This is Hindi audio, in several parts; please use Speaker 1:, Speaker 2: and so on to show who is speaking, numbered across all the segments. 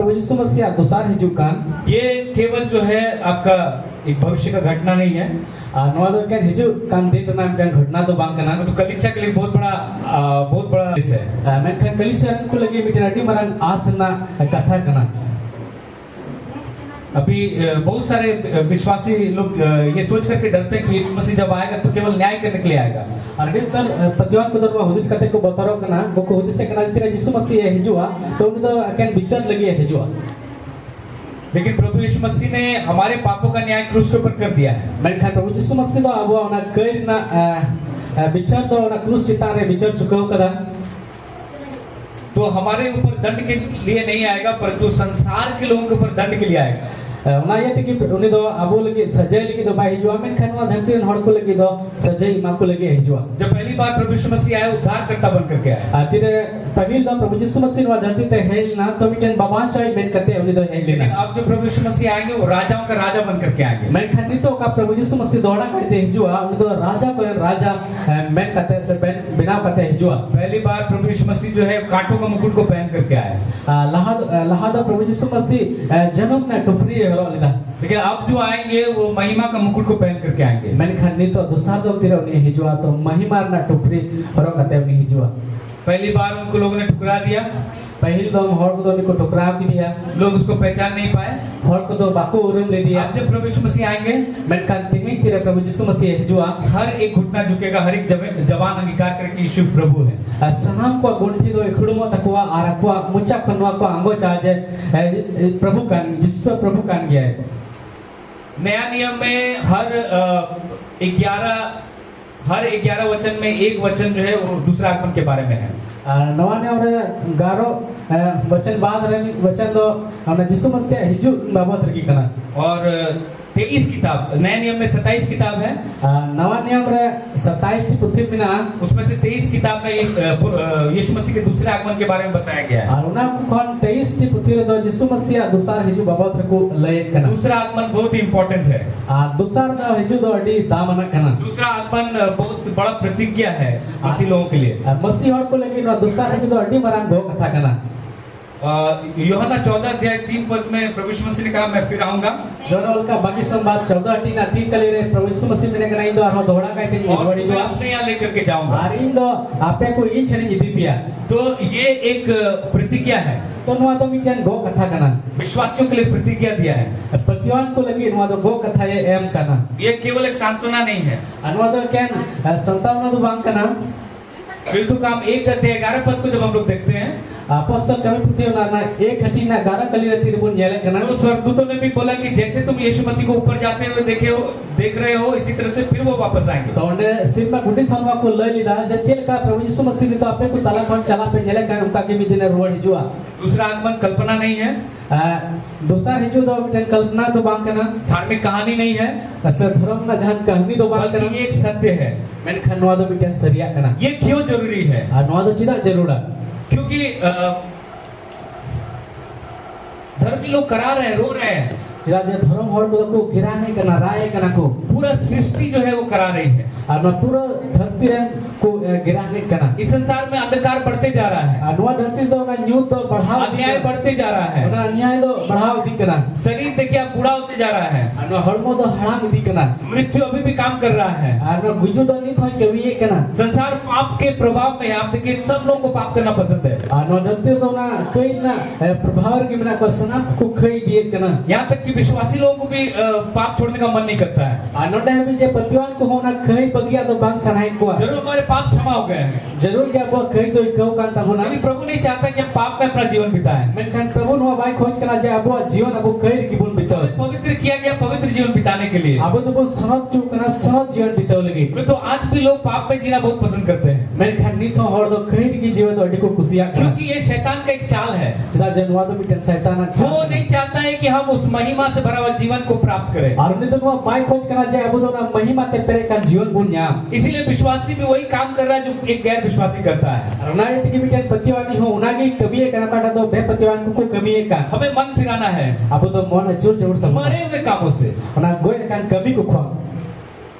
Speaker 1: प्रभु यीशु मसीह दोसार हिजुकान
Speaker 2: ये केवल जो है आपका एक भविष्य का घटना नहीं है,
Speaker 1: नवा दो क्या हिजुकान दिन नाम क्या घटना तो बांग करना
Speaker 2: तो कलीसिया के लिए बहुत बड़ा विषय है।
Speaker 1: मैं क्या कलीसिया को लगी मिटनाटी मरन आज ना कथा करना।
Speaker 2: अभी बहुत सारे विश्वासी लोग ये सोच करके डरते हैं कि यीशु मसीह जब आएगा तो केवल न्याय करने के लिए आएगा।
Speaker 1: अरे तर पतिवान को दरवा हुदिस कते को बतारो करना वो को हुदिस करना तेरा यीशु मसीह हिजुआ तो उन तो क्या विचार लगी है हिजुआ।
Speaker 2: लेकिन प्रभु यीशु मसीह ने हमारे पापों का न्याय क्रूस के ऊपर कर दिया है।
Speaker 1: मैं क्या प्रभु यीशु मसीह तो अब ना कई ना विचार तो ना क्रूस चितारे विचार चुका कदा
Speaker 2: तो हमारे ऊपर दंड के लिए नहीं आएगा परंतु संसार के लोगों के ऊपर दंड के लिए आएगा।
Speaker 1: ना ये तक कि उन्हें तो अब लगे सजाई लगी तो बाई हिजुआ में खानवा धरती में हड़ को लगी तो सजाई मां को लगे हिजुआ।
Speaker 2: जब पहली बार प्रभु यीशु मसीह आया उद्धार करता बन करके आया।
Speaker 1: आतिरे पहली तो प्रभु यीशु मसीह ने धरती ते है ना तो मिटन बाबा चाहे बेन करते उन्हें तो है लेकिन
Speaker 2: अब जो प्रभु यीशु मसीह आएंगे वो राजाओं का राजा बन करके आएंगे।
Speaker 1: मैं खानी तो का प्रभु यीशु मसीह दौड़ा करते हिजुआ उन्हें तो राजा पर राजा मैं कहते से बेन बिना कहते हिजुआ।
Speaker 2: पहली बार प्रभु यीशु मसीह जो है कांटों का मुकुट को पहन करके आया।
Speaker 1: लहादा प्रभु यीशु मसीह जन्म ने टुपरी हरो लिदा
Speaker 2: लेकिन अब जो आएंगे वो महिमा का मुकुट को पहन करके आएंगे।
Speaker 1: मैंने खानी तो दूसरा तो तेरा उन्हें हिजुआ तो महिमा ना टुपरी हरो कहते उन्हें हिजुआ।
Speaker 2: पहली बार उनको लोगों ने ठुकरा दिया।
Speaker 1: पहली तो हर को तो उनको ठुकरा की दिया
Speaker 2: लोग उसको पहचान नहीं पाए।
Speaker 1: हर को तो बाको उरम दे दिया।
Speaker 2: अब जब प्रभु यीशु मसीह आएंगे
Speaker 1: मैंने कहा तिमी तेरे प्रभु यीशु मसीह हिजुआ
Speaker 2: हर एक घुटना झुकेगा, हर एक जवान अंगीकार करके यीशु प्रभु है।
Speaker 1: सनाम को गुंठी दो इखड़ुमो तकवा आरकवा मुचा खनवा को आंगो चाहे प्रभु कान जिसको प्रभु कान गया है।
Speaker 2: नया नियम में हर 11 वचन में एक वचन जो है वो दूसरा आगमन के बारे में है।
Speaker 1: नवा ने और गारो वचन बाद रही वचन तो हमने यीशु मसीह हिजु बाबत रखी करना।
Speaker 2: और 23 किताब, नए नियम में 27 किताब है।
Speaker 1: नवा नियम रे 27 टी पुथी बिना
Speaker 2: उसमें से 23 किताब में यीशु मसीह के दूसरे आगमन के बारे में बताया गया है।
Speaker 1: और उना कौन 23 टी पुथी रे तो यीशु मसीह दूसरा हिजु बाबत रखो लय करना।
Speaker 2: दूसरा आगमन बहुत ही इंपॉर्टेंट है।
Speaker 1: दूसरा तो हिजु तो अडी दामना करना। दूसरा
Speaker 2: आगमन बहुत बड़ा प्रतिज्ञा है मसीह लोगों के लिए।
Speaker 1: मसीह और को लेकिन दूसरा हिजु तो अडी मरान गो कथा करना।
Speaker 2: यूहन्ना 14:3 में प्रभु यीशु मसीह ने कहा मैं फिर आऊंगा।
Speaker 1: जोनोल का बाकी संवाद 14:3 कले रे प्रभु यीशु मसीह ने कहा इंदो आरो दोहरा कहते हैं बड़ी जो
Speaker 2: आपने यहां लेकर के जाऊंगा
Speaker 1: और इंदो आपे को इन छनी जिदी पिया।
Speaker 2: तो ये एक प्रतिज्ञा है।
Speaker 1: तो नवा तो मिचन गो कथा करना
Speaker 2: विश्वासियों के लिए प्रतिज्ञा दिया है।
Speaker 1: प्रतिवान को लगी नवा तो गो कथा ये एम करना।
Speaker 2: ये केवल एक सांत्वना नहीं है।
Speaker 1: नवा तो क्या संतावना तो बांग करना।
Speaker 2: फिर तो काम 1:11 पद को जब हम लोग देखते हैं
Speaker 1: अपोस्तल कमी पुथी ना 1:11 कली रे तिरबुन नेले करना।
Speaker 2: तो स्वर्गदूतों ने भी बोला कि जैसे तुम यीशु मसीह को ऊपर जाते हुए देख रहे हो इसी तरह से फिर वो वापस आएंगे।
Speaker 1: तो ने सिर में गुटी थनवा को लय लिदा जेल का प्रभु यीशु मसीह ने तो आपे को ताला कोन चला पे नेले का उनका के मिदिने रोड हिजुआ।
Speaker 2: दूसरा आगमन कल्पना नहीं है।
Speaker 1: दूसरा हिजु तो मिटन कल्पना तो बांग करना।
Speaker 2: धार्मिक कहानी नहीं है।
Speaker 1: असर धर्म ना जहां कहानी तो बांग करना।
Speaker 2: ये एक सत्य है।
Speaker 1: मैंने खनवा तो मिटन सरिया करना।
Speaker 2: ये क्यों जरूरी है?
Speaker 1: नवा तो चिदा जरूर है
Speaker 2: क्योंकि धर्मी लोग करा रहे हैं, रो रहे हैं।
Speaker 1: धर्म हर को गिरा नहीं करना राय करना को
Speaker 2: पूरा सृष्टि जो है वो करा रही है
Speaker 1: और पूरा धरती को गिरा नहीं करना।
Speaker 2: इस संसार में अंधकार बढ़ते जा रहा है।
Speaker 1: अनुवा धरती तो ना न्यू तो बढ़ाव
Speaker 2: अन्याय बढ़ते जा रहा है।
Speaker 1: ना अन्याय तो बढ़ाव दिखना।
Speaker 2: शरीर देखिए आप बूढ़ा होते जा रहा है।
Speaker 1: अनुवा हरमो तो हराम दिखना।
Speaker 2: मृत्यु अभी भी काम कर रहा है।
Speaker 1: अनुवा गुजो तो नहीं थोड़ी कभी ये करना।
Speaker 2: संसार पाप के प्रभाव में आप देखिए सब लोगों को पाप करना पसंद है।
Speaker 1: अनुवा धरती तो ना कई ना प्रभाव के बिना को सनाप को कई दिए करना।
Speaker 2: यहाँ तक कि विश्वासी लोगों को भी पाप छोड़ने का मन नहीं करता है।
Speaker 1: अनुडा भी जे प्रतिवान को होना कई बगिया तो बांग सनाई को
Speaker 2: जरूर हमारे पाप क्षमा हो गए हैं।
Speaker 1: जरूर क्या वो कई तो कहो कांता होना।
Speaker 2: प्रभु नहीं चाहता कि हम पाप में अपना जीवन बिताएं।
Speaker 1: मैं प्रभु नो भाई खोज करा जाए अब जीवन अब कई की बुन बिताओ।
Speaker 2: पवित्र किया गया पवित्र जीवन बिताने के लिए।
Speaker 1: अब तो बहुत सहज चुकना सहज जीवन बिताओ लगी।
Speaker 2: तो आज भी लोग पाप में जीना बहुत पसंद करते हैं।
Speaker 1: मैं खन्नी तो हर दो कई की जीवन तो अड्डी को खुशियां
Speaker 2: क्योंकि ये शैतान का एक चाल है।
Speaker 1: जरा जनवा तो मिटन शैतान अच्छा
Speaker 2: वो नहीं चाहता है कि हम उस महिमा से भरा हुआ जीवन को प्राप्त करें।
Speaker 1: और नहीं तो वो भाई खोज करा जाए अब तो ना महिमा ते पेरे का जीवन बुनिया।
Speaker 2: इसीलिए विश्वासी भी वही काम कर रहा है जो एक गैर विश्वासी करता है।
Speaker 1: ना ये कि मिटन प्रतिवानी हो उनागी कभी एक करना पड़ा तो बे प्रतिवान को कमी एक का
Speaker 2: हमें मन फिराना है।
Speaker 1: अब तो मन जोर जोर तो
Speaker 2: मरे हुए कामों से
Speaker 1: ना गोय कान कमी को खो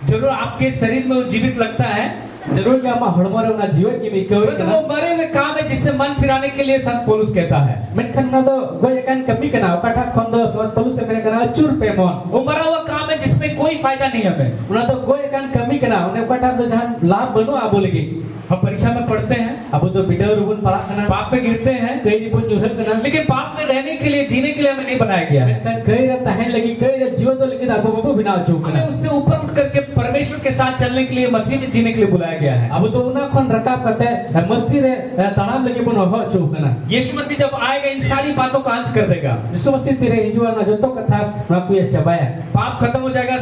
Speaker 2: जरूर आपके शरीर में जीवित लगता है
Speaker 1: जरूर के आमा हड़मो रे उना जीवन की मिकवे
Speaker 2: तो वो मरे हुए काम है जिससे मन फिराने के लिए संत पौलुस कहता है।
Speaker 1: मेनखान ना तो गोय कान कमी कना ओकाटा खन दो संत पौलुस से मेरे कना चूर पेमन
Speaker 2: वो मरा हुआ काम है जिसमें कोई फायदा नहीं है हमें।
Speaker 1: उना तो गोय कान कमी कना उन्हें ओकाटा तो जहां लाभ बनो आबो लगी।
Speaker 2: हम परीक्षा में पढ़ते हैं,
Speaker 1: अब तो बिडर रुबन पड़ा कना
Speaker 2: पाप में गिरते हैं,
Speaker 1: कई रिबन जुहर कना
Speaker 2: लेकिन पाप में रहने के लिए जीने के लिए हमें नहीं बनाया गया है।
Speaker 1: मेनखान कई रे तहे लगी कई रे जीवन तो लगी आबो बाबू बिना चूकना
Speaker 2: हमें उससे ऊपर उठ करके परमेश्वर के साथ चलने के लिए, मसीह में जीने के लिए बुलाया गया है।
Speaker 1: अब तो उना खन रकाब कते मस्ती रे तणाम लगी बन हो चूकना
Speaker 2: यीशु मसीह जब आएगा इन सारी बातों का अंत कर देगा।
Speaker 1: यीशु मसीह तेरे हिजुआ ना जो तो कथा ना कुए चबाया
Speaker 2: पाप खत्म हो जाएगा,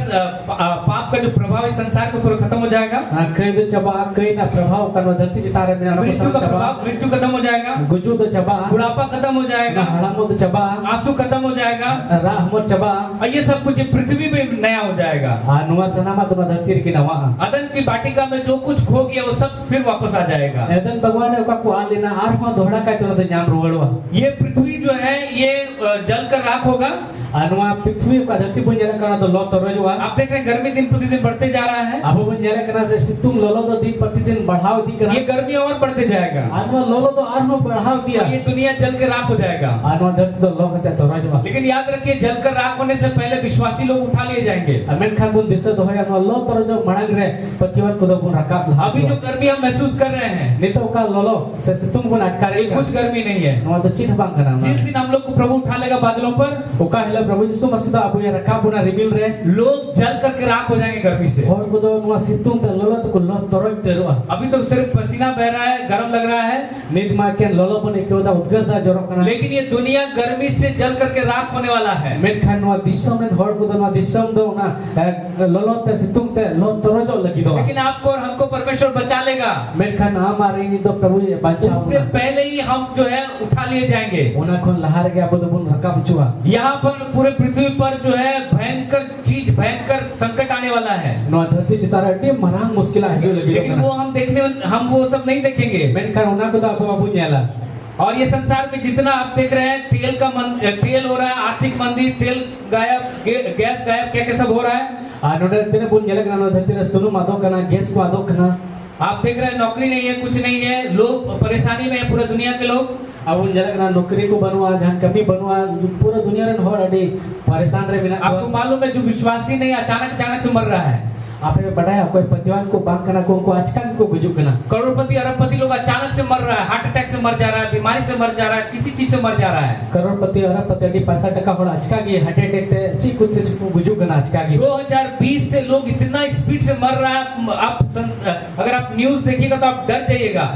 Speaker 2: पाप का जो प्रभाव है संसार के ऊपर खत्म हो जाएगा।
Speaker 1: कई दो चबा कई ना प्रभाव कनो धरती चितारे में ना
Speaker 2: मृत्यु का प्रभाव, मृत्यु खत्म हो जाएगा,
Speaker 1: गुजू तो चबा
Speaker 2: बुढ़ापा खत्म हो
Speaker 1: ना
Speaker 2: जाएगा,
Speaker 1: हड़मो तो चबा
Speaker 2: आंसू खत्म हो जाएगा,
Speaker 1: राह मो चबा
Speaker 2: और ये सब कुछ पृथ्वी पे नया हो जाएगा।
Speaker 1: नुआ सनामा तो धरती की नवा
Speaker 2: अदन की वाटिका में जो कुछ खो गया वो सब फिर वापस आ जाएगा।
Speaker 1: एदन भगवान ने को आ लेना आर हो दोहड़ा का तो नाम रोवड़वा
Speaker 2: ये पृथ्वी जो है ये जल कर राख होगा।
Speaker 1: अनुआ पृथ्वी का धरती बन जरा करना तो लो तो रोजवा
Speaker 2: आप देख रहे हैं गर्मी दिन प्रतिदिन बढ़ते जा रहा है।
Speaker 1: अब बन जरा करना से सितुम लोलो तो दिन प्रतिदिन बढ़ाव दी करना
Speaker 2: ये गर्मी और बढ़ते जाएगा।
Speaker 1: अनुआ लोलो तो आर हो बढ़ाव दिया
Speaker 2: ये दुनिया जल के राख हो जाएगा।
Speaker 1: अनुआ धरती तो लो कहते तो रोजवा
Speaker 2: लेकिन याद रखिए जल कर राख होने से पहले विश्वासी लोग उठा लिए जाएंगे।
Speaker 1: अमेन खान बुन दिसे तो है अनुआ लो तो रोजो मणंग रे पतिवर को तो बुन रकाब
Speaker 2: अभी जो गर्मी हम महसूस कर रहे हैं
Speaker 1: नितो का लोलो से सितुम बुन अटकारे
Speaker 2: ये कुछ गर्मी नहीं है।
Speaker 1: अनुआ तो चिन्ह बांग करना
Speaker 2: जिस दिन हम लोग को प्रभु उठा लेगा बादलों पर,
Speaker 1: ओका हेला प्रभु यीशु मसीह तो अब ये रकाब बुना रिबिल रे
Speaker 2: लोग जल करके राख हो जाएंगे गर्मी से।
Speaker 1: और को तो अनुआ सितुम तो लोलो तो को लो तो रोज तेरुआ
Speaker 2: अभी तो सिर्फ पसीना बह रहा है, गर्म लग रहा है,
Speaker 1: निद मा के लोलो बने के उदा उद्गरदा जरो करना
Speaker 2: लेकिन ये दुनिया गर्मी से जल करके राख होने वाला है।
Speaker 1: मेन खान नो दिसम ने हर को तो नो दिसम दो ना लोलो ते सितुम ते लो तो रोजो लगी दो
Speaker 2: लेकिन आपको और हमको परमेश्वर बचा लेगा।
Speaker 1: मेन खान हमारे नहीं तो प्रभु ये बचा
Speaker 2: उससे पहले ही हम जो है उठा लिए जाएंगे।
Speaker 1: उना कोन लहार गया बुद बुन रकाब चुआ
Speaker 2: यहाँ पर पूरे पृथ्वी पर जो है भयंकर चीज, भयंकर संकट आने वाला है।
Speaker 1: नो धरती चितारा टी मरांग मुश्किल है जो लगी
Speaker 2: लेकिन वो हम देखने, हम वो सब नहीं देखेंगे।
Speaker 1: मेन खान उना को तो अब बाबू न्याला
Speaker 2: और ये संसार में जितना आप देख रहे हैं तेल का तेल हो रहा है, आर्थिक मंदी, तेल गायब, गैस गायब, क्या क्या सब हो रहा है।
Speaker 1: नोडे तेरे बुन न्याला करना धरती रे सुनु मादो करना गैस को आदो करना
Speaker 2: आप देख रहे हैं नौकरी नहीं है, कुछ नहीं है, लोग परेशानी में है, पूरे दुनिया के लोग।
Speaker 1: अब उन जगह ना नौकरी को बनवा जहां कमी बनवा पूरा दुनिया रे हो अडी परेशान रे बिना
Speaker 2: आपको मालूम है जो विश्वासी नहीं अचानक से मर रहा है।
Speaker 1: आपने बताया कोई पतिवान को बांग करना को आजकल को गुजु करना
Speaker 2: करोड़पति अरबपति लोग अचानक से मर रहा है, हार्ट अटैक से मर जा रहा है, बीमारी से मर जा रहा है, किसी चीज से मर जा रहा है।
Speaker 1: करोड़पति अरबपति अडी पैसा टका होड़ा आजकल की हार्ट अटैक ते ची कुत्ते को गुजु करना आजकल की
Speaker 2: 2020 से लोग इतना स्पीड से मर रहा है। आप अगर आप न्यूज देखिएगा तो आप डर जाइएगा।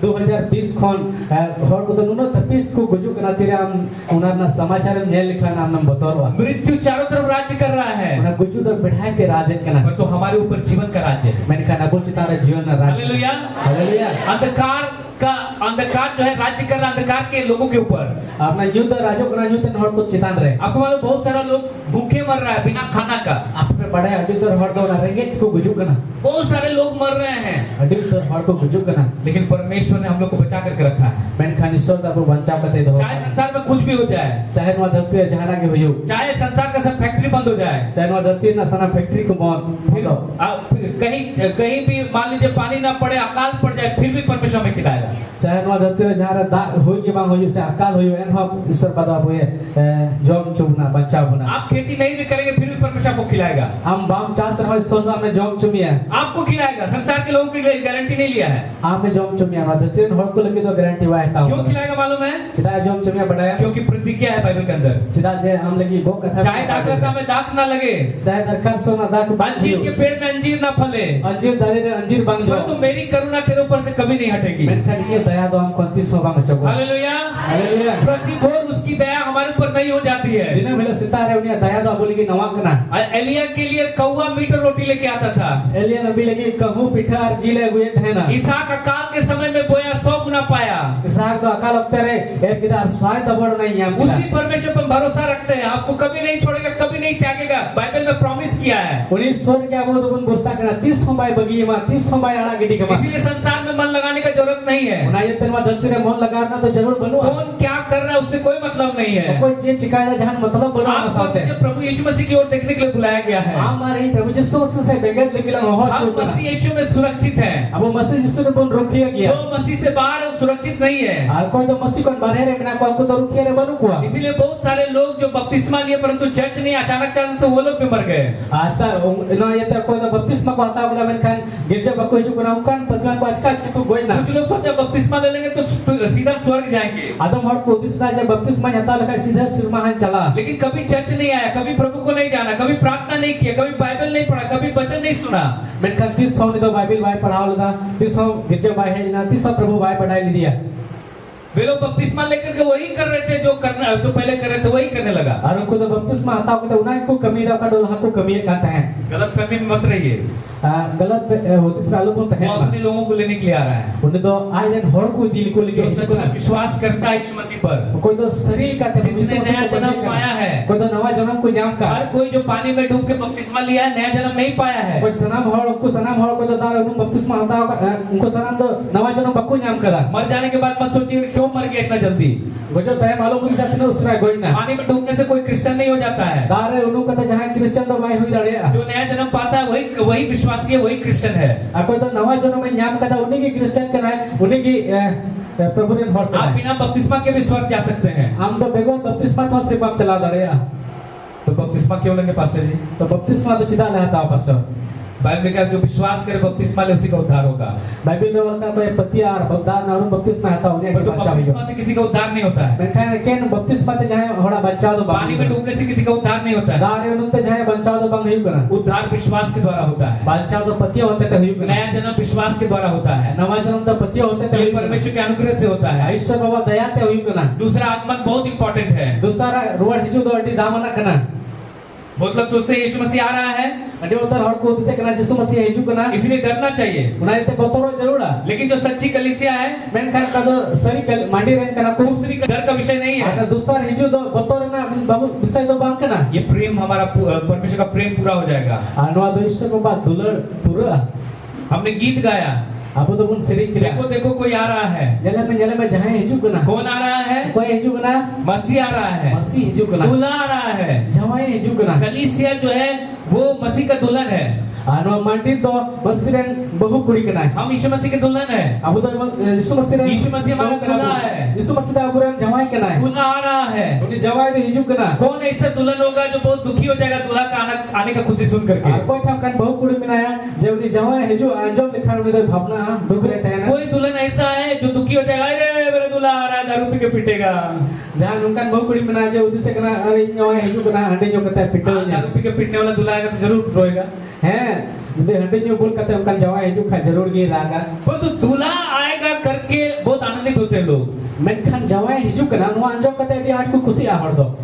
Speaker 1: 2020 खन हर को तो नुनो 30 को गुजु करना तेरे हम उना ना समाचार में लिखा नाम नाम बतौरवा
Speaker 2: मृत्यु चारों तरफ राज्य कर रहा है।
Speaker 1: उना गुजु तो बिठाए के राज करना
Speaker 2: पर तो हमारे ऊपर जीवन का राज्य है।
Speaker 1: मैंने कहा ना तारा जीवन ना राज
Speaker 2: हालेलुया।
Speaker 1: हालेलुया।
Speaker 2: अंधकार जो है राज्य कर रहा अंधकार के लोगों के ऊपर।
Speaker 1: अपना युद्ध राजो करना युद्ध हर को चितान रहे।
Speaker 2: आपको मालूम बहुत सारा लोग भूखे मर रहा है बिना खाना का।
Speaker 1: आप पे बड़ा अडी तो हर दो ना रहेंगे को गुजु करना
Speaker 2: बहुत सारे लोग मर रहे हैं
Speaker 1: अडी तो हर को गुजु करना
Speaker 2: लेकिन परमेश्वर ने हम लोग को बचा करके रखा है।
Speaker 1: मैंने कहा ईश्वर का बंचा करते दो
Speaker 2: चाहे संसार में कुछ भी हो जाए,
Speaker 1: चाहे वहाँ धरती है जहाँ के हो
Speaker 2: चाहे संसार का सब फैक्ट्री बंद हो जाए,
Speaker 1: चाहे वहाँ धरती ना सना फैक्ट्री को
Speaker 2: फिर कहीं भी मान लीजिए पानी ना पड़े, अकाल पड़ जाए, फिर भी परमेश्वर हमें खिलाएगा।
Speaker 1: चाहे वहाँ धरती है जहाँ दाग हो के मांग हो से अकाल हो एन हम ईश्वर बदा हुए जॉब चुमना बच्चा होना।
Speaker 2: आप खेती नहीं भी करेंगे फिर भी परमेश्वर आपको खिलाएगा।
Speaker 1: हम बाम चास रहे सोना में जॉब चुमिया
Speaker 2: आपको खिलाएगा। संसार के लोगों के लिए गारंटी नहीं लिया है।
Speaker 1: आप में जॉब चुमिया वहाँ धरती हर को लगे तो गारंटी हुआ है।
Speaker 2: क्यों खिलाएगा मालूम है?
Speaker 1: चिता जॉब चुमिया बढ़ाया
Speaker 2: क्योंकि प्रतिज्ञा है बाइबल के अंदर।
Speaker 1: चिता से हम लगी वो कथा
Speaker 2: चाहे दाखलता में दाख ना लगे,
Speaker 1: चाहे दरकार सोना दाख
Speaker 2: अंजीर के पेड़ में अंजीर ना फले,
Speaker 1: अंजीर दाने रे अंजीर बन जाओ
Speaker 2: तो मेरी करुणा तेरे ऊपर से कभी नहीं हटेगी।
Speaker 1: मैंने ये दया दो हम 29 होगा में चौका।
Speaker 2: हालेलुया।
Speaker 1: हालेलुया।
Speaker 2: प्रतिभोर उसकी दया हमारे ऊपर नहीं हो जाती है।
Speaker 1: दिन में सितारे उन्हें दया दो बोली कि नवा करना।
Speaker 2: एलिया के लिए कौवा मीट और रोटी लेके आता था।
Speaker 1: एलिया नबी लगी कहूँ पिठा और जीले हुए थे ना।
Speaker 2: इसहाक अकाल के समय में बोया 100 गुना पाया।
Speaker 1: इसहाक तो अकाल लगते रहे एक किधर स्वाय दबड़ नहीं है।
Speaker 2: उसी परमेश्वर पर भरोसा रखते हैं, आपको कभी नहीं छोड़ेगा, कभी नहीं त्यागेगा। बाइबल में प्रॉमिस किया है।
Speaker 1: 19 क्या बोलो तो बन भरोसा करना 30 बाय बगी मां 30 बाय आड़ा गिटी का।
Speaker 2: इसीलिए संसार में मन लगाने का जरूरत नहीं है।
Speaker 1: उन्हें ये तेरे धरती में मन लगाना तो जरूर बनो।
Speaker 2: कौन क्या कर रहा है उससे कोई मतलब नहीं है। हैं।
Speaker 1: कोई चीज चिकाया जहां मतलब बनो ना
Speaker 2: आपको
Speaker 1: साथे
Speaker 2: जब प्रभु यीशु मसीह की ओर देखने के लिए बुलाया गया है।
Speaker 1: हमारे प्रभु यीशु मसीह से बेगत लेकिन हो
Speaker 2: हम मसीह यीशु में सुरक्षित हैं।
Speaker 1: अब वो मसीह यीशु ने बन रोकिया गया
Speaker 2: वो मसीह से बाहर सुरक्षित नहीं है।
Speaker 1: कोई तो मसीह को बाहर रे बिना को तो रोकिया रे बनु को
Speaker 2: इसीलिए बहुत सारे लोग जो बपतिस्मा लिए परंतु चर्च नहीं अचानक से वो लोग भी मर गए।
Speaker 1: आज तक नो ये तो कोई तो बपतिस्मा को आता होगा मेनखान गिरजा बको हिजु को नाउकान पतवान को आजका कितु गोई ना
Speaker 2: कुछ लोग सोचा बपतिस्मा ले लेंगे तो सीधा स्वर्ग जाएंगे।
Speaker 1: आदम हट को दिसदा जब बपतिस्मा जाता लगा सीधा सिरमाहन चला
Speaker 2: लेकिन कभी चर्च नहीं आया, कभी प्रभु को नहीं जाना, कभी प्रार्थना नहीं किया, कभी बाइबल नहीं पढ़ा, कभी वचन नहीं सुना।
Speaker 1: मेनखान तीस सौ ने तो बाइबल भाई पढ़ाओ लगा तीस सौ गिरजा भाई है ना तीस सौ प्रभु भाई पढ़ाई दिया।
Speaker 2: वे लोग बपतिस्मा लेकर के वही कर रहे थे जो करना जो पहले कर रहे थे वही करने लगा।
Speaker 1: और उनको तो बपतिस्मा आता होगा तो उन्हें को कमी दा का डोला को कमी कहता है।
Speaker 2: गलत फहमी में मत रहिए।
Speaker 1: गलत होती सालों को
Speaker 2: वो अपने लोगों को लेने के लिए आ रहा है।
Speaker 1: उन्हें तो आज जन होड़ को दिल को लेके
Speaker 2: जो सच में विश्वास करता है यीशु मसीह पर,
Speaker 1: कोई तो शरीर का
Speaker 2: जिसने नया जन्म पाया है,
Speaker 1: कोई तो नवा जन्म को नाम का
Speaker 2: हर कोई जो पानी में डूब के बपतिस्मा लिया है नया जन्म नहीं पाया है।
Speaker 1: कोई सनाम होड़ को सनाम होड़ को तो दार उनको बपतिस्मा आता होगा उनको सनाम तो नवा जन्म बक्को नाम करा।
Speaker 2: मर जाने के बाद मत सोचिए क्यों मर गया इतना जल्दी।
Speaker 1: वो जो तय मालूम मुझे जाते ना उसरा कोई ना
Speaker 2: पानी में डूबने से कोई क्रिश्चियन नहीं हो जाता है।
Speaker 1: दार उनको तो जहां क्रिश्चियन तो भाई हुई लड़े
Speaker 2: जो नया जन्म पाता है वही विश्वासी है, वही क्रिश्चियन है।
Speaker 1: कोई तो नवा जन्म में नाम कदा उन्हीं की क्रिश्चियन का है उन्हीं की प्रभु ने होड़
Speaker 2: आप बिना बपतिस्मा के भी स्वर्ग जा सकते हैं।
Speaker 1: हम तो बेगो बपतिस्मा तो सिर्फ आप चला दे
Speaker 2: तो बपतिस्मा क्यों लेंगे पास्टर जी?
Speaker 1: तो बपतिस्मा तो चिदा लेता हो पास्टर।
Speaker 2: बाइबल में क्या जो विश्वास करे बपतिस्मा ले उसी का उद्धार होगा।
Speaker 1: बाइबल में बोलता तो ये पतिया और बपदार ना बपतिस्मा आता उन्हें
Speaker 2: पर तो बपतिस्मा से किसी का उद्धार नहीं होता है।
Speaker 1: मैं कहने केन बपतिस्मा ते जाए होड़ा बच्चा तो
Speaker 2: पानी में डूबने से किसी का उद्धार नहीं होता है।
Speaker 1: दारे उनते जाए बच्चा तो बंग ही करा
Speaker 2: उद्धार विश्वास के द्वारा होता है।
Speaker 1: बच्चा तो पतिया होते तो ही करा
Speaker 2: नया जन्म विश्वास के द्वारा होता है।
Speaker 1: नवा जन्म तो पतिया होते तो
Speaker 2: ये परमेश्वर के अनुग्रह से होता है।
Speaker 1: ईश्वर बाबा दया ते हुई करा।
Speaker 2: दूसरा आगमन बहुत इंपॉर्टेंट है।
Speaker 1: दूसरा रोड हिजू तो अड्डी दामना कना
Speaker 2: बहुत लोग सोचते हैं यीशु मसीह आ रहा है,
Speaker 1: अड्डी उधर हड़ को दिसे कना यीशु मसीह हिजू कना
Speaker 2: इसलिए डरना चाहिए।
Speaker 1: उन्हें ते बतरो जरूर
Speaker 2: लेकिन जो सच्ची कलीसिया है
Speaker 1: मैं कहता का तो सरी कल मांडी रहन कना को
Speaker 2: दूसरी डर का विषय नहीं है।
Speaker 1: और दूसरा हिजू तो बतरो ना बाबू विषय तो बांग कना
Speaker 2: ये प्रेम हमारा परमेश्वर का प्रेम पूरा हो जाएगा।
Speaker 1: अनवा दो ईश्वर बाबा दुलर पूरा
Speaker 2: हमने गीत गाया,
Speaker 1: अब तो बुन सरी किया
Speaker 2: देखो देखो कोई आ रहा है।
Speaker 1: जले में जहां हिजू कना
Speaker 2: कौन आ रहा है?
Speaker 1: कोई हिजू कना
Speaker 2: मसीह आ रहा है।
Speaker 1: मसीह हिजू कना
Speaker 2: दूल्हा आ रहा है।
Speaker 1: जवाई हिजू कना
Speaker 2: कलीसिया जो है वो मसीह का दुल्हन है।
Speaker 1: अनवा मांडी तो मसीरन बहु कुड़ी कना
Speaker 2: हम यीशु मसीह के दुल्हन है।
Speaker 1: अब तो यीशु मसीह
Speaker 2: यीशु मसीह हमारा दूल्हा है।
Speaker 1: यीशु मसीह का अबुरन जवाई कना है
Speaker 2: दूल्हा आ रहा है।
Speaker 1: उन्हें जवाई तो हिजू कना
Speaker 2: कौन ऐसा दुल्हन होगा जो बहुत दुखी हो जाएगा दूल्हा का आने का खुशी सुन करके?
Speaker 1: और कोई ठाम कन बहु कुड़ी मिलाया जब उन्हें जवाई हिजू अंजम लिखा उन्हें तो भावना दुख रहता है ना।
Speaker 2: कोई दुल्हन ऐसा है जो दुखी हो जाएगा, अरे मेरा दूल्हा आ रहा है दारू पी के पीटेगा।
Speaker 1: जहां उनका बहु कुड़ी मिलाया जो उदिसे कना अरे जवाई हिजू कना हंडे जो कहता है पिटो
Speaker 2: दारू पी के पीटने वाला दूल्हा आएगा तो जरूर रोएगा।
Speaker 1: हैं दे हंडे जो बोल कहते उनका जवाई हिजू खा जरूर गे रागा
Speaker 2: पर तो दूल्हा आएगा करके बहुत आनंदित होते हैं लोग।
Speaker 1: मेनखान जवाई हिजू कना नुआ अंजम कहते हैं आज को खुशी आहड़ दो।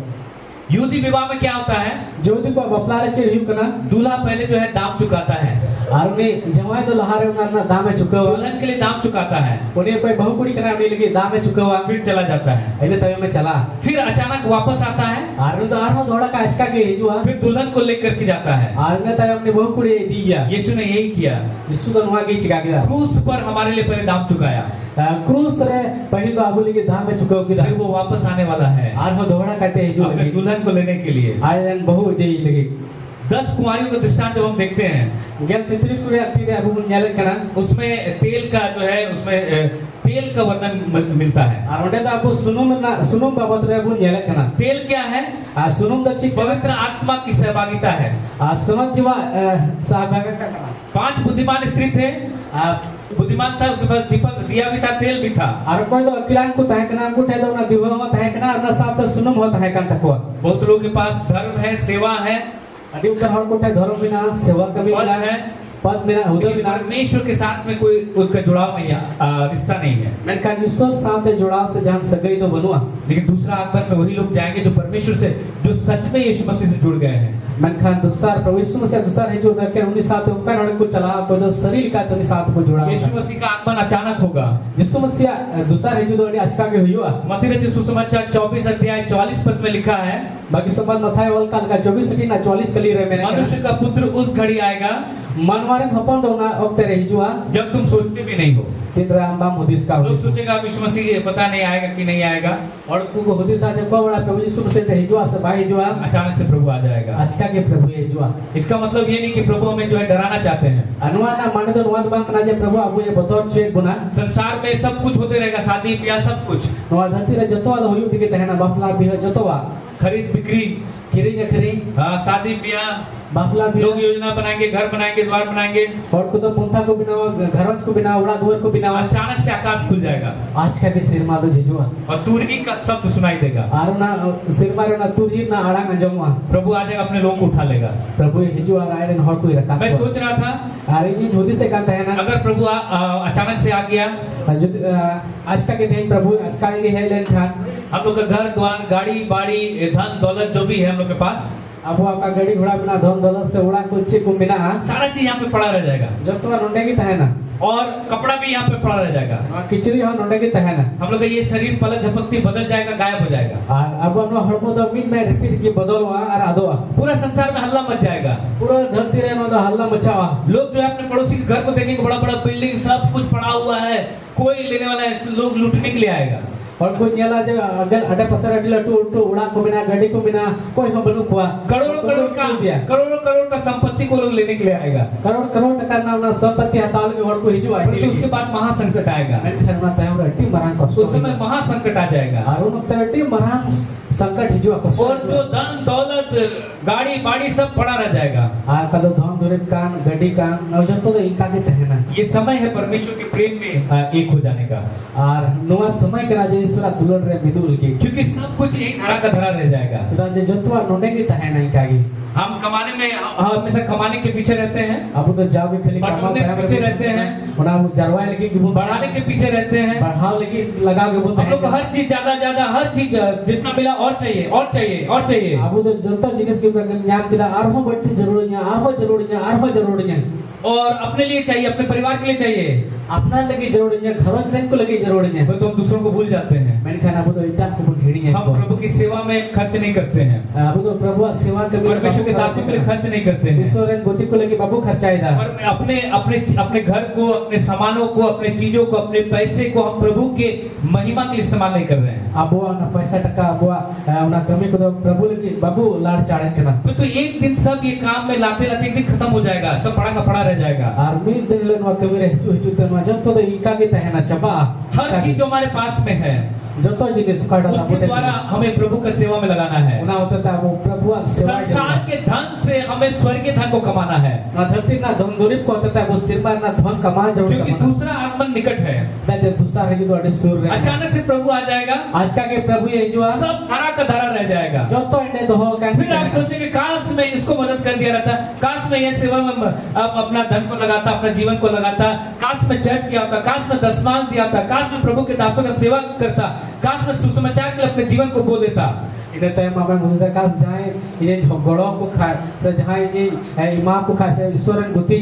Speaker 2: युवती विवाह में क्या होता है?
Speaker 1: ज्योति को बपला रे चेड़ हिजू कना
Speaker 2: दूल्हा पहले जो है दाम चुकाता है
Speaker 1: और उन्हें जवाई तो लहारे उन्हें दाम में चुका हुआ
Speaker 2: दुल्हन के लिए दाम चुकाता है।
Speaker 1: उन्हें कोई बहु कुड़ी कना उन्हें लगी दाम में चुका हुआ
Speaker 2: फिर चला जाता है।
Speaker 1: पहले तवे में चला
Speaker 2: फिर अचानक वापस आता है
Speaker 1: और तो आरो दौड़ा का आजका के हिजुआ
Speaker 2: फिर दुल्हन को लेकर के जाता है।
Speaker 1: और ने तवे अपने बहु कुड़ी दी गया
Speaker 2: यीशु ने यही किया।
Speaker 1: यीशु तो वहां की चिका गया
Speaker 2: क्रूस पर हमारे लिए पहले दाम चुकाया,
Speaker 1: क्रूस रे पहले तो आबुली के दाम में चुका होगी
Speaker 2: फिर वो वापस आने वाला है
Speaker 1: और वो दौड़ा कहते हिजू
Speaker 2: अपने दुल्हन को लेने के लिए।
Speaker 1: आज बहु दे लगी
Speaker 2: 10 कुंवारियों का दृष्टांत जब हम देखते हैं
Speaker 1: गेल तितरी कुड़ी आती है अबु न्याले कना
Speaker 2: उसमें तेल का जो है उसमें तेल का वर्णन मिलता है।
Speaker 1: और उन्हें तो अबु सुनुम बाबत रे अबु न्याले कना
Speaker 2: तेल क्या है?
Speaker 1: सुनुम द चिक
Speaker 2: पवित्र आत्मा की सहभागिता है।
Speaker 1: सुनत जीवा सहभागिता कना
Speaker 2: 5 बुद्धिमान स्त्री थे, बुद्धिमान था, उसके पास दीपक दिया भी था, तेल भी था।
Speaker 1: और कोई तो अकिलान को तय कना को ठे दो ना दिवा में तय कना और ना साथ तो सुनुम होता है कान तकवा।
Speaker 2: बहुत लोगों के पास धर्म है, सेवा है,
Speaker 1: अभी ऊपर हर को ठे धर्म बिना सेवा कभी
Speaker 2: पद
Speaker 1: मिला
Speaker 2: है,
Speaker 1: पद बिना उधर
Speaker 2: लेकिन
Speaker 1: बिना
Speaker 2: परमेश्वर के साथ में कोई उसका जुड़ाव नहीं है, रिश्ता नहीं है।
Speaker 1: मैं कहा ईश्वर साथ जुड़ाव से जहां सगई तो बनुआ।
Speaker 2: लेकिन दूसरा आगमन में वही लोग जाएंगे जो परमेश्वर से, जो सच में यीशु मसीह से जुड़ गए हैं।
Speaker 1: मैं कहा दूसरा प्रभु यीशु मसीह दूसरा है जो के उन्हीं साथ उनका नड़ को चला तो जो शरीर का तो साथ को जुड़ा
Speaker 2: यीशु मसीह का आगमन अचानक होगा।
Speaker 1: यीशु मसीह दूसरा है जो दो आज का के हुआ
Speaker 2: मत्ती रचित सुसमाचार 24 अध्याय 44 पद में लिखा है,
Speaker 1: बाकी सब मथाई वाल काल का 24 से ना 44 कली रे मेरे
Speaker 2: मनुष्य का पुत्र उस घड़ी आएगा
Speaker 1: मनवारे भपन दोना ओक्ते रे हिजुआ
Speaker 2: जब तुम सोचते भी नहीं हो।
Speaker 1: tin rambam hudis ka
Speaker 2: लोग
Speaker 1: hudis
Speaker 2: सोचेगा यीशु मसीह पता नहीं आएगा कि नहीं आएगा,
Speaker 1: और को hudis aja ko bada Prabhu Yesus mesti hijua sa bai hijua
Speaker 2: अचानक से प्रभु आ जाएगा।
Speaker 1: आज का के प्रभु hijua
Speaker 2: इसका मतलब ये नहीं कि प्रभु हमें जो है डराना चाहते हैं।
Speaker 1: anuana mane do nuat bang kana je Prabhu abu ye botor chek buna
Speaker 2: संसार में सब कुछ होते रहेगा, शादी ब्याह सब कुछ,
Speaker 1: nuat dhati re joto ado huyuk dige tahena bapla biha joto wa
Speaker 2: खरीद बिक्री,
Speaker 1: kiri ne kiri
Speaker 2: हाँ शादी ब्याह,
Speaker 1: bapla
Speaker 2: लोग
Speaker 1: biha
Speaker 2: योजना बनाएंगे, घर बनाएंगे, द्वार बनाएंगे,
Speaker 1: और को तो पुंथा को बिनावा घरवाज को बिनावा उड़ा दुआर को बिनावा
Speaker 2: अचानक से आकाश खुल जाएगा
Speaker 1: आज का के सिरमा दो hijua
Speaker 2: और तुरही का शब्द सुनाई देगा।
Speaker 1: aruna sirma re na turhir na arang anjongwa
Speaker 2: प्रभु आ जाएगा, अपने लोगों को उठा लेगा।
Speaker 1: प्रभु hijua ga iren hor ko raka
Speaker 2: मैं सोच रहा था
Speaker 1: are ni hudis se kata hai na
Speaker 2: अगर प्रभु अचानक से आ गया,
Speaker 1: आज का के दिन प्रभु आज का के है लेन था
Speaker 2: हम लोग का घर द्वार गाड़ी बाड़ी धन दौलत जो भी है हम लोग के पास,
Speaker 1: अब वो आपका गाड़ी घोड़ा बिना धन दौलत से उड़ा कुछ को बिना
Speaker 2: सारा चीज यहाँ पे पड़ा रह जाएगा
Speaker 1: जब तो नोंडे की तहना
Speaker 2: और कपड़ा भी यहाँ पे पड़ा रह जाएगा।
Speaker 1: किचरी हो नोंडे की तहना
Speaker 2: हम लोग का ये शरीर पलक झपकती बदल जाएगा, गायब हो जाएगा।
Speaker 1: अब हम लोग हड़मो दो मिनट में रिपीट की बदलवा और आदोवा
Speaker 2: पूरा संसार में हल्ला मच जाएगा।
Speaker 1: पूरा धरती रे नो हल्ला मचावा
Speaker 2: लोग जो है अपने पड़ोसी के घर को देखेंगे, बड़ा बड़ा बिल्डिंग सब कुछ पड़ा हुआ है, कोई लेने वाला है, लोग लूटने के लिए आएगा।
Speaker 1: और कोई नेला जो अगल अडे पसर अडिला टू उड़ा को बिना गाड़ी को बिना कोई हो बनु कुआ
Speaker 2: करोड़ों करोड़ का संपत्ति को लोग लेने के लिए आएगा,
Speaker 1: करोड़ करोड़ टका ना संपत्ति हताल के और को हिजू आई
Speaker 2: परंतु उसके बाद महासंकट आएगा।
Speaker 1: खरमा तय और अट्टी मरांग को
Speaker 2: उस समय महासंकट आ जाएगा
Speaker 1: और उन तरटी मरांग संकट हिजू को
Speaker 2: और जो धन दौलत गाड़ी बाड़ी सब पड़ा रह जाएगा।
Speaker 1: आ कदो धन दुरित कान गड्डी कान नौजन तो इनका के तहना
Speaker 2: ये समय है परमेश्वर के प्रेम में एक हो जाने का,
Speaker 1: और नवा समय के राजे ईश्वर दुलर रे बिदुल के
Speaker 2: क्योंकि सब कुछ एक धरा का धरा रह जाएगा।
Speaker 1: तो राजे जतवा नोने की तहना इनकागी
Speaker 2: हम कमाने में हमेशा कमाने के पीछे रहते हैं,
Speaker 1: अब तो जाओगे खाली
Speaker 2: बढ़ाने के पीछे रहते हैं,
Speaker 1: उना जरवाए लगे कि
Speaker 2: बढ़ाने के पीछे रहते हैं,
Speaker 1: बढ़ाव लगे लगाओगे वो
Speaker 2: हम लोग को हर चीज ज्यादा हर चीज जितना मिला और चाहिए और चाहिए और चाहिए।
Speaker 1: अब तो जनता जिनिस के ज्ञान दिला आरहो बढ़ती जरूरी
Speaker 2: और अपने लिए चाहिए, अपने परिवार के लिए चाहिए,
Speaker 1: अपना लगी जरूरी है, घरों से को लगी जरूरी है,
Speaker 2: तो हम दूसरों को भूल जाते हैं।
Speaker 1: मैंने कहा अब तो इतना को ढेड़ी है,
Speaker 2: हम प्रभु की सेवा में खर्च नहीं करते हैं,
Speaker 1: अब तो प्रभु सेवा के
Speaker 2: परमेश्वर के दासों के लिए खर्च नहीं करते हैं,
Speaker 1: ईश्वर ने गोती को लगी बाबू खर्चाएगा,
Speaker 2: और अपने घर को, अपने सामानों को, अपने चीजों को, अपने पैसे को हम प्रभु के महिमा के लिए इस्तेमाल नहीं कर रहे हैं।
Speaker 1: अब वो ना पैसा टका अब वो ना कमी को तो प्रभु लगी बाबू लाड़ चाड़े के ना,
Speaker 2: तो एक दिन सब ये काम में लाते एक दिन खत्म हो जाएगा, सब पड़ा का पड़ा रह जाएगा।
Speaker 1: और मिल दिन लेन वो कमी रह चुकी तो जब तो इनका की तहना चबा
Speaker 2: हर चीज जो हमारे पास में है
Speaker 1: जो तो जिनिस काटा
Speaker 2: उसके द्वारा हमें प्रभु का सेवा में लगाना है।
Speaker 1: उना होता था वो प्रभु सेवा
Speaker 2: संसार के धन से हमें स्वर्गीय धन को कमाना है,
Speaker 1: ना धरती ना धन दुरित को होता था वो सिर पर ना धन कमा जरूर
Speaker 2: क्योंकि दूसरा आगमन निकट है।
Speaker 1: सत्य दूसरा है कि तो अड़े सूर रहे
Speaker 2: अचानक से प्रभु आ जाएगा,
Speaker 1: आज का के प्रभु ये जो
Speaker 2: सब धरा का धरा रह जाएगा।
Speaker 1: जो तो इन्हें तो होगा
Speaker 2: फिर आप सोचेंगे काश मैं इसको मदद कर दिया रहता, काश मैं ये सेवा में अपना धन को लगाता, अपना जीवन को लगाता, काश मैं चर्च किया होता, काश मैं दशमांश दिया था, काश मैं प्रभु के दासों का सेवा करता, काश मैं सुसमाचार के लिए अपने जीवन को बो देता।
Speaker 1: इन्हें तय मामा मुझे काश जाए ये गड़ो को खाए से जहाँ ये इमाम को खाए ईश्वरन गुती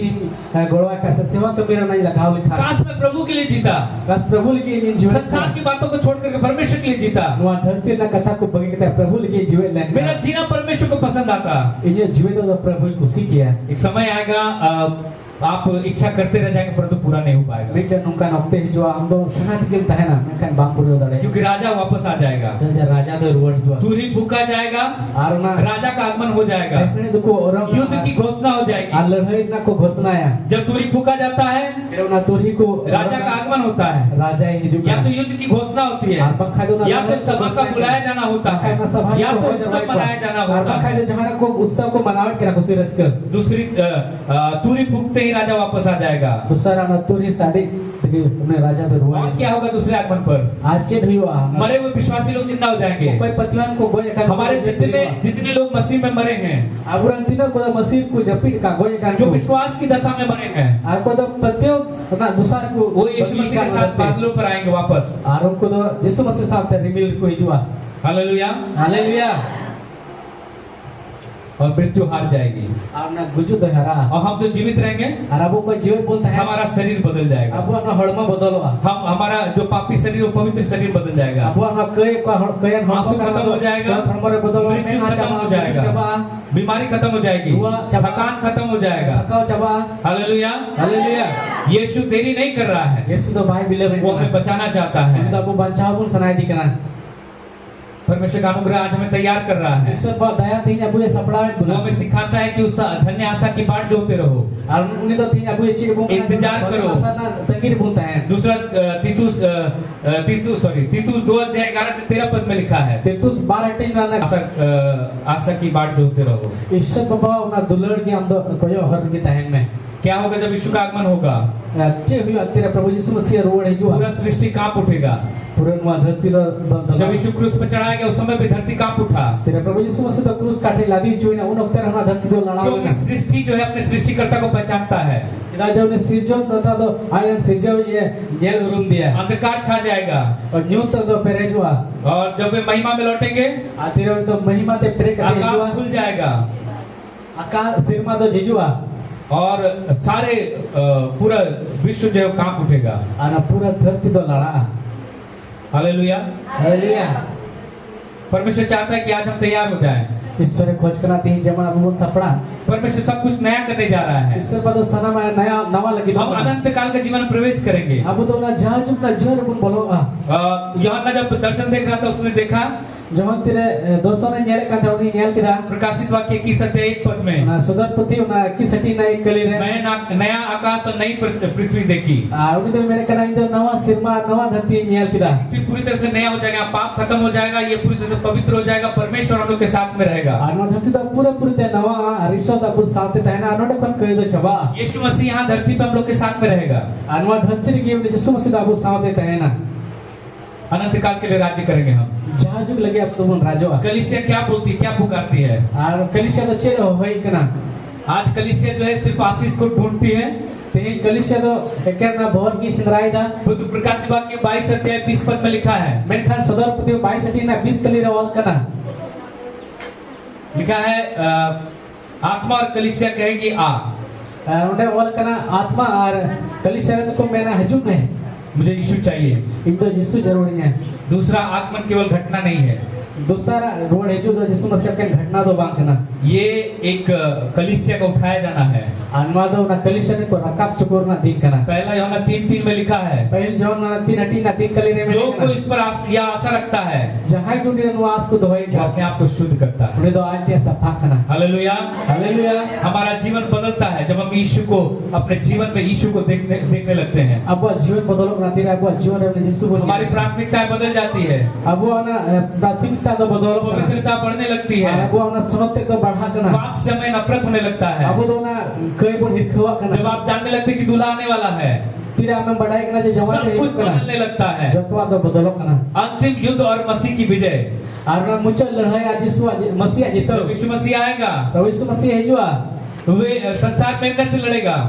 Speaker 1: गड़ो का सेवा का मेरा नहीं लगाव लिखा,
Speaker 2: काश मैं प्रभु के लिए जीता,
Speaker 1: काश प्रभु के लिए जीवन
Speaker 2: संसार की बातों को छोड़ करके परमेश्वर के लिए जीता,
Speaker 1: वहाँ धरती ना कथा को बगे कहता प्रभु के जीवन लेने
Speaker 2: मेरा जीना परमेश्वर को पसंद आता।
Speaker 1: इन्हें जीवन तो प्रभु की खुशी किया।
Speaker 2: एक समय आएगा आप इच्छा करते रह जाएंगे परंतु पूरा नहीं हो पाएगा,
Speaker 1: मैं जब नुका नौकते ही जो हम तो सनात के तहना ना मैं कहीं बाप पूरे उधर
Speaker 2: क्योंकि राजा वापस आ जाएगा,
Speaker 1: राजा तो रुआड़ जो
Speaker 2: तुरही फूका जाएगा,
Speaker 1: और ना
Speaker 2: राजा का आगमन हो जाएगा,
Speaker 1: अपने दुखो और
Speaker 2: युद्ध की घोषणा हो जाएगी।
Speaker 1: आ लड़ाई ना को घोषणा है
Speaker 2: जब तुरही फूका जाता है
Speaker 1: फिर ना तुरही को
Speaker 2: राजा का आगमन होता है,
Speaker 1: राजा ही जो
Speaker 2: या तो युद्ध की घोषणा होती है,
Speaker 1: पंखा दो
Speaker 2: या तो सभा का बुलाया जाना होता है, या तो उत्सव मनाया जाना होता है।
Speaker 1: जहाँ को उत्सव को मनावट करा खुशी रस कर
Speaker 2: दूसरी तुरही फूकते ही राजा वापस आ जाएगा।
Speaker 1: दूसरा ना तुरही साड़ी उन्हें राजा तो रुआ।
Speaker 2: और क्या होगा दूसरे आगमन पर?
Speaker 1: आज चेत हुआ
Speaker 2: मरे हुए विश्वासी लोग जिंदा हो जाएंगे।
Speaker 1: कोई पतिवान को गोय का
Speaker 2: हमारे जितने लोग मसीह में मरे हैं,
Speaker 1: अब रंतिनो को मसीह को जपीट का गोय का
Speaker 2: जो विश्वास की दशा में मरे हैं,
Speaker 1: आपको तो प्रत्येक ना दूसरा को
Speaker 2: वो यीशु मसीह के साथ बादलों पर आएंगे वापस।
Speaker 1: और उनको तो यीशु मसीह साथ रिमिल को हिजुआ।
Speaker 2: Hallelujah
Speaker 1: hallelujah.
Speaker 2: और मृत्यु हार जाएगी
Speaker 1: और ना गुजु तो हरा
Speaker 2: और हम जो जीवित रहेंगे
Speaker 1: और अब को जीवन बोलता है
Speaker 2: हमारा शरीर बदल जाएगा
Speaker 1: अब अपना हड़मा बदलवा
Speaker 2: हम हमारा जो पापी शरीर वो पवित्र शरीर बदल जाएगा
Speaker 1: अब अपना कयन
Speaker 2: आंसू खत्म हो जाएगा
Speaker 1: हमारे बदलवा में
Speaker 2: मृत्यु खत्म हो जाएगा बीमारी खत्म हो जाएगी थकान खत्म हो जाएगा
Speaker 1: थकाव चबा
Speaker 2: हालेलुया
Speaker 1: हालेलुया
Speaker 2: यीशु देरी नहीं कर रहा है
Speaker 1: यीशु तो भाई बिले
Speaker 2: वो हमें बचाना चाहता है
Speaker 1: तो वो बचाव बुन सनाई दिखना
Speaker 2: परमेश्वर का अनुग्रह आज हमें तैयार कर रहा है
Speaker 1: ईश्वर बहुत दया थी अबुले सपड़ा
Speaker 2: वो हमें सिखाता है कि उस धन्य आशा की बाट जोते रहो
Speaker 1: और उन्हें तो थी अबुले चीज बुन
Speaker 2: इंतजार करो
Speaker 1: तंगीर बुनता है
Speaker 2: दूसरा तीतुस 2 अध्याय 11 से 13 पद में लिखा है
Speaker 1: तीतुस 12 टीम ना
Speaker 2: आशा की बाट जोते रहो
Speaker 1: ईश्वर बाबा उना दुलड़ के हम तो कोयो हर की तहन में
Speaker 2: क्या होगा जब यीशु का आगमन होगा
Speaker 1: चे हुई तेरा प्रभु यीशु मसीह रोड है जो
Speaker 2: पूरा सृष्टि कांप उठेगा
Speaker 1: पूरा धरती
Speaker 2: जब यीशु क्रूस पर चढ़ाया गया उस समय पे धरती कांप उठा
Speaker 1: तेरा प्रभु यीशु मसीह तो क्रूस काटे लादी जो ना उन वक्त हमारा धरती तो लड़ा
Speaker 2: क्योंकि सृष्टि जो है अपने सृष्टिकर्ता को पहचानता है
Speaker 1: इधर जब ने सिरजन करता तो आयन सिरजन ये जेल रूम दिया
Speaker 2: अंधकार छा जाएगा
Speaker 1: और न्यू तक जो पेरेज हुआ
Speaker 2: और जब वे महिमा में लौटेंगे
Speaker 1: तेरा तो महिमा ते प्रे करते
Speaker 2: आकाश खुल जाएगा
Speaker 1: आकाश सिरमा तो जिजुआ
Speaker 2: और सारे पूरा विश्व जो है कांप उठेगा
Speaker 1: और पूरा धरती तो लड़ा
Speaker 2: हालेलुया
Speaker 1: हालेलुया
Speaker 2: परमेश्वर चाहता है कि आज हम तैयार हो जाएं
Speaker 1: ईश्वर खोज कराते हैं जमाना बहुत सपड़ा
Speaker 2: परमेश्वर सब कुछ नया करने जा रहा है
Speaker 1: ईश्वर पर तो सना में नया नवा लगी
Speaker 2: हम अनंत काल का जीवन प्रवेश करेंगे
Speaker 1: अब तो ना जहाज ना जीवन बुन बोलो
Speaker 2: यूहन्ना जब दर्शन देख रहा था उसने देखा
Speaker 1: जहां तेरे दोस्तों ने नेल का था उन्हें नेल किया
Speaker 2: प्रकाशित वाक्य की सत्य 1 पद में
Speaker 1: ना सुदरपति ना की सटी ना एक कली रे
Speaker 2: मैं नया आकाश और नई पृथ्वी देखी
Speaker 1: उन्हें तो मेरे कना जो नवा सिरमा नवा धरती नेल किया
Speaker 2: फिर पूरी तरह से नया हो जाएगा पाप खत्म हो जाएगा ये पूरी तरह से पवित्र हो जाएगा परमेश्वर हम लोग के साथ में रहेगा
Speaker 1: और धरती तो पूरा ते नवा रिश्ता तो पूरा साथ ते ना अनोडे कन कह दो चबा
Speaker 2: यीशु मसीह यहाँ धरती पे हम लोग के साथ में रहेगा
Speaker 1: अनवा धरती के यीशु मसीह बाबू साथ देता है ना
Speaker 2: अनंत काल के लिए राज्य करेंगे हम
Speaker 1: जहाज लगे अब तो राजो
Speaker 2: कलीसिया क्या बोलती क्या पुकारती है
Speaker 1: और कलिसिया तो चेलो होई कना
Speaker 2: आज कलीसिया जो है सिर्फ आशीष को ढूंढती है
Speaker 1: ते कलिसिया तो एक ना भोर की सिंदराई दा
Speaker 2: तो प्रकाशित वाक्य 22 अध्याय 20 पद में लिखा है
Speaker 1: मेनखान सदरपति 22 अटी ना 20 कली रवाल कना
Speaker 2: लिखा है आत्मा और कलीसिया कहेगी आ
Speaker 1: उन्हें वाल कना आत्मा और कलिसिया को मैंने हजूम है
Speaker 2: मुझे यीशु चाहिए
Speaker 1: इन तो यीशु जरूरी है
Speaker 2: दूसरा आगमन केवल घटना नहीं है
Speaker 1: दूसरा रोड है जो यीशु मसीह के घटना तो बांकना
Speaker 2: ये एक कलीसिया को उठाया जाना है
Speaker 1: अनुवादो ना कलिसिया को रकाब चुकोर ना दिन करना
Speaker 2: पहला यूहन्ना 3:3 में लिखा है
Speaker 1: पहले जॉन ना 3 अटी ना 3 कली रे में
Speaker 2: जो कोई इस पर यह आशा रखता है
Speaker 1: जहां जो निवास को दोई
Speaker 2: वो अपने आप को शुद्ध करता है
Speaker 1: उन्हें तो आज के सफा करना
Speaker 2: हालेलुया
Speaker 1: हालेलुया
Speaker 2: हमारा जीवन बदलता है जब हम यीशु को अपने जीवन में यीशु को देखने लगते हैं
Speaker 1: अब वो जीवन बदलो ना तेरा वो जीवन में यीशु को
Speaker 2: हमारी प्राथमिकताएं बदल जाती है
Speaker 1: अब वो ना प्राथमिकता तो बदलो
Speaker 2: पवित्रता बढ़ने लगती है
Speaker 1: अब वो ना सुनते को बढ़ा करना
Speaker 2: पाप से हमें नफरत होने लगता है
Speaker 1: अब तो ना कई बोल हिरखवा करना
Speaker 2: जब आप जानने लगते हैं कि दूल्हा आने वाला है
Speaker 1: तेरा में बढ़ाई करना जो जवान
Speaker 2: सब कुछ बदलने लगता है
Speaker 1: जतवा तो बदलो करना
Speaker 2: अंतिम युद्ध और मसीह की विजय
Speaker 1: और ना मुझे लड़ाई आज यीशु मसीह जीतो
Speaker 2: तो यीशु मसीह आएगा
Speaker 1: तो यीशु मसीह है जो
Speaker 2: वे संसार में कैसे लड़ेगा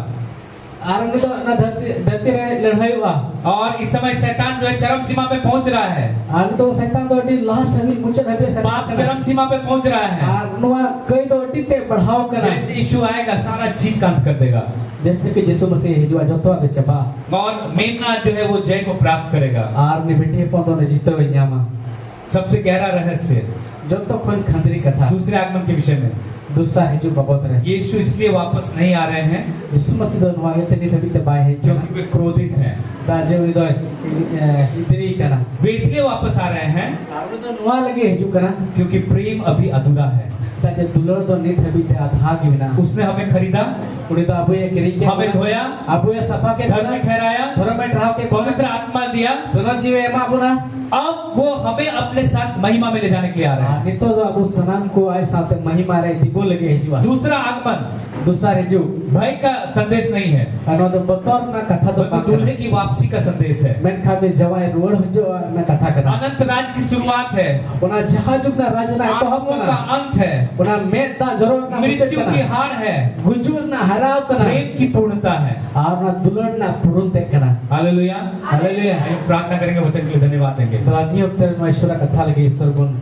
Speaker 1: और तो ना धरती में लड़ाई हुआ
Speaker 2: और इस समय शैतान जो है चरम सीमा पे पहुंच रहा है
Speaker 1: और तो शैतान तो अटी लास्ट अभी मुझे हटे
Speaker 2: पाप चरम सीमा पे पहुंच रहा है
Speaker 1: और नवा कई तो अटी ते बढ़ाव करना
Speaker 2: जैसे यीशु आएगा सारा चीज का अंत कर देगा
Speaker 1: जैसे कि यीशु मसीह है जो जतवा दे चबा
Speaker 2: और मेमना जो है वो जय को प्राप्त करेगा
Speaker 1: और ने बेटे पौधों ने जीतो वन्यामा
Speaker 2: सबसे गहरा रहस्य
Speaker 1: जब तो कोई खंडरी कथा
Speaker 2: दूसरे आगमन के विषय में
Speaker 1: दूसरा है जो बबोत रहे
Speaker 2: यीशु इसलिए वापस नहीं आ रहे हैं
Speaker 1: यीशु मसीह दोनों वाले ते नहीं तभी बाय है
Speaker 2: क्योंकि वे क्रोधित हैं
Speaker 1: ताजे उदय इतनी करना
Speaker 2: वे इसलिए वापस आ रहे हैं
Speaker 1: और तो नुआ लगे है जो करना
Speaker 2: क्योंकि प्रेम अभी अधूरा है
Speaker 1: ताजे दुलर तो नहीं तभी ते आधा की बिना
Speaker 2: उसने हमें खरीदा
Speaker 1: उन्हें तो अबू ये करी के
Speaker 2: हमें धोया
Speaker 1: अबू ये सफा के
Speaker 2: धर्म ठहराया
Speaker 1: धर्म में ठहराव के
Speaker 2: पवित्र आत्मा दिया
Speaker 1: सुनो जीव एमा अबू ना
Speaker 2: अब वो हमें अपने साथ महिमा में ले जाने के लिए आ रहे हैं
Speaker 1: नहीं तो अबू सनाम को आए साथ महिमा रहे दिबो लगे है जो
Speaker 2: दूसरा आगमन
Speaker 1: दूसरा है जो
Speaker 2: भय का संदेश नहीं है
Speaker 1: अनो तो बतौर ना कथा तो
Speaker 2: बल्कि दूल्हे की वापसी का संदेश है
Speaker 1: मैं खाते जवाए रोड हो जो मैं कथा करना
Speaker 2: अनंत राज की शुरुआत है
Speaker 1: उना जहाज ना राज ना तो हम
Speaker 2: आंसुओं का
Speaker 1: ना
Speaker 2: अंत है
Speaker 1: उना मेता जरूर ना
Speaker 2: मृत्यु की हार है
Speaker 1: गुजूर ना हराव करना
Speaker 2: प्रेम की पूर्णता है
Speaker 1: और ना दुलड़ ना पूर्ण ते करना
Speaker 2: हालेलुया
Speaker 1: हालेलुया
Speaker 2: प्रार्थना करेंगे वचन के लिए धन्यवाद देंगे
Speaker 1: तो आदमी उत्तर में ईश्वर कथा लगे ईश्वर गुण